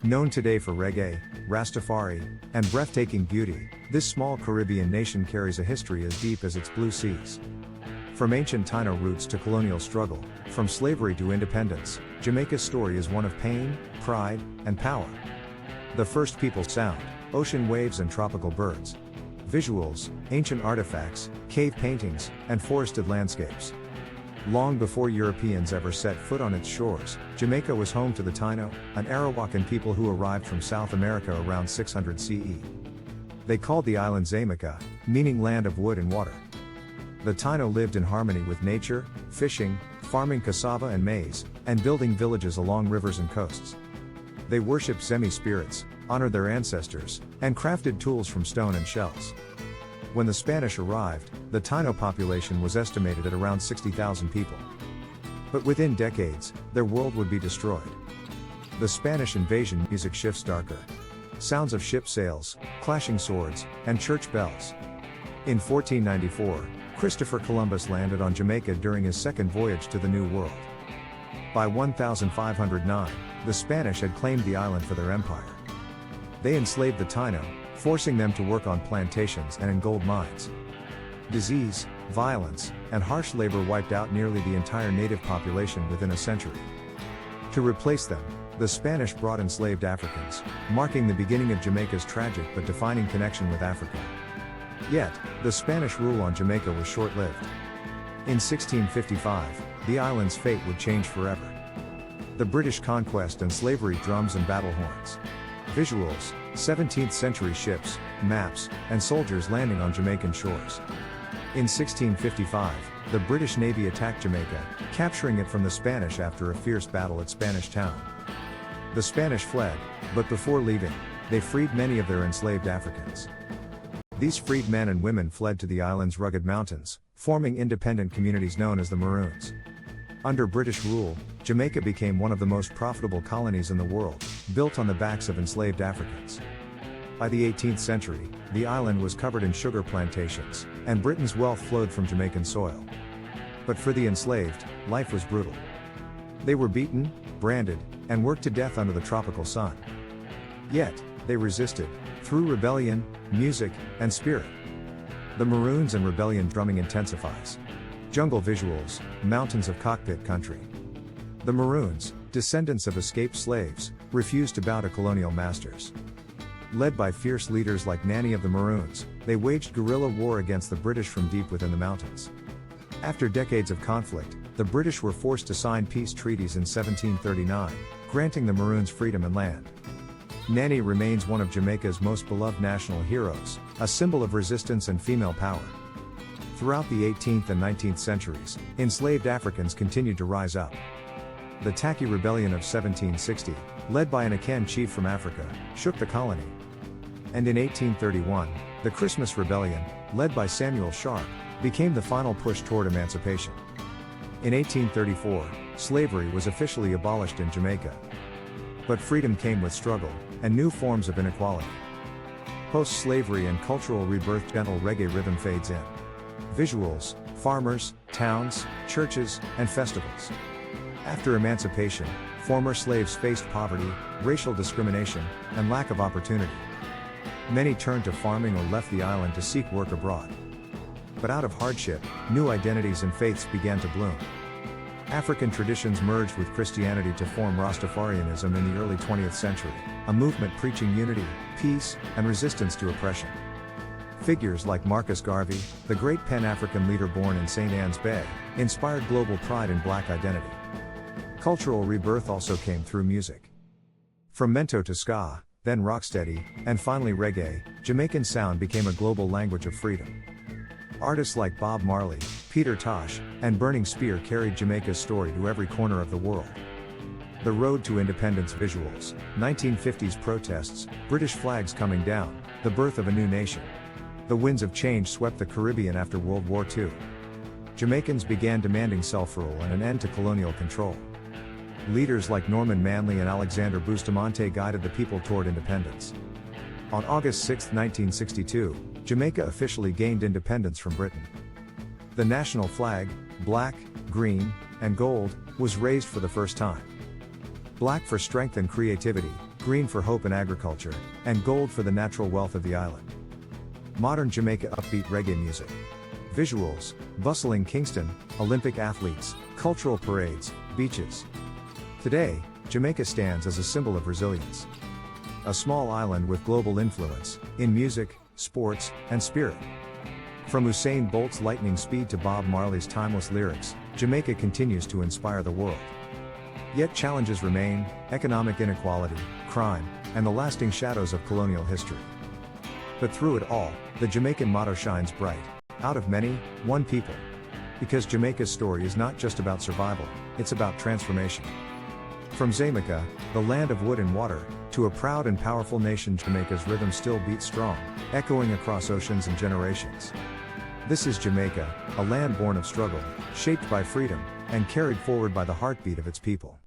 Known today for reggae, Rastafari, and breathtaking beauty, this small Caribbean nation carries a history as deep as its blue seas. From ancient Taino roots to colonial struggle, from slavery to independence, Jamaica's story is one of pain, pride, and power. The first people sound, ocean waves and tropical birds. Visuals, ancient artifacts, cave paintings, and forested landscapes. Long before Europeans ever set foot on its shores, Jamaica was home to the Taino, an Arawakan people who arrived from South America around 600 CE. They called the island Jamaica, meaning land of wood and water. The Taino lived in harmony with nature, fishing, farming cassava and maize, and building villages along rivers and coasts. They worshipped Zemi spirits, honored their ancestors, and crafted tools from stone and shells. When the Spanish arrived, the Taino population was estimated at around 60,000 people. But within decades, their world would be destroyed. The Spanish invasion music shifts darker. Sounds of ship sails, clashing swords, and church bells. In 1494, Christopher Columbus landed on Jamaica during his second voyage to the New World. By 1509, the Spanish had claimed the island for their empire. They enslaved the Taino, forcing them to work on plantations and in gold mines. Disease, violence, and harsh labor wiped out nearly the entire native population within a century. To replace them, the Spanish brought enslaved Africans, marking the beginning of Jamaica's tragic but defining connection with Africa. Yet, the Spanish rule on Jamaica was short-lived. In 1655, the island's fate would change forever. The British conquest and slavery drums and battle horns. Visuals, 17th century ships, maps, and soldiers landing on Jamaican shores. In 1655, the British Navy attacked Jamaica, capturing it from the Spanish after a fierce battle at Spanish Town. The Spanish fled, but before leaving, they freed many of their enslaved Africans. These freed men and women fled to the island's rugged mountains, forming independent communities known as the Maroons. Under British rule, Jamaica became one of the most profitable colonies in the world, built on the backs of enslaved Africans. By the 18th century, the island was covered in sugar plantations, and Britain's wealth flowed from Jamaican soil. But for the enslaved, life was brutal. They were beaten, branded, and worked to death under the tropical sun. Yet, they resisted, through rebellion, music, and spirit. The Maroons and rebellion drumming intensifies. Jungle visuals, mountains of cockpit country. The Maroons, descendants of escaped slaves, refused to bow to colonial masters. Led by fierce leaders like Nanny of the Maroons, they waged guerrilla war against the British from deep within the mountains. After decades of conflict, the British were forced to sign peace treaties in 1739, granting the Maroons freedom and land. Nanny remains one of Jamaica's most beloved national heroes, a symbol of resistance and female power. Throughout the 18th and 19th centuries, enslaved Africans continued to rise up. The Taki Rebellion of 1760, led by an Akan chief from Africa, shook the colony. And in 1831, the Christmas Rebellion, led by Samuel Sharp, became the final push toward emancipation. In 1834, slavery was officially abolished in Jamaica. But freedom came with struggle, and new forms of inequality. Post-slavery and cultural rebirth, gentle reggae rhythm fades in. Visuals, farmers, towns, churches, and festivals. After emancipation, former slaves faced poverty, racial discrimination, and lack of opportunity. Many turned to farming or left the island to seek work abroad. But out of hardship, new identities and faiths began to bloom. African traditions merged with Christianity to form Rastafarianism in the early 20th century, a movement preaching unity, peace, and resistance to oppression. Figures like Marcus Garvey, the great Pan-African leader born in St. Ann's Bay, inspired global pride in black identity. Cultural rebirth also came through music. From mento to ska, then rocksteady, and finally reggae, Jamaican sound became a global language of freedom. Artists like Bob Marley, Peter Tosh, and Burning Spear carried Jamaica's story to every corner of the world. The Road to Independence visuals, 1950s protests, British flags coming down, the birth of a new nation. The winds of change swept the Caribbean after World War II. Jamaicans began demanding self-rule and an end to colonial control. Leaders like Norman Manley and Alexander Bustamante guided the people toward independence. On August 6, 1962, Jamaica officially gained independence from Britain. The national flag, black, green, and gold, was raised for the first time. Black for strength and creativity, green for hope and agriculture, and gold for the natural wealth of the island. Modern Jamaica upbeat reggae music. Visuals, bustling Kingston, Olympic athletes, cultural parades, beaches. Today, Jamaica stands as a symbol of resilience. A small island with global influence, in music, sports, and spirit. From Usain Bolt's lightning speed to Bob Marley's timeless lyrics, Jamaica continues to inspire the world. Yet challenges remain: economic inequality, crime, and the lasting shadows of colonial history. But through it all, the Jamaican motto shines bright: out of many, one people. Because Jamaica's story is not just about survival, it's about transformation. From Jamaica, the land of wood and water, to a proud and powerful nation, Jamaica's rhythm still beats strong, echoing across oceans and generations. This is Jamaica, a land born of struggle, shaped by freedom, and carried forward by the heartbeat of its people.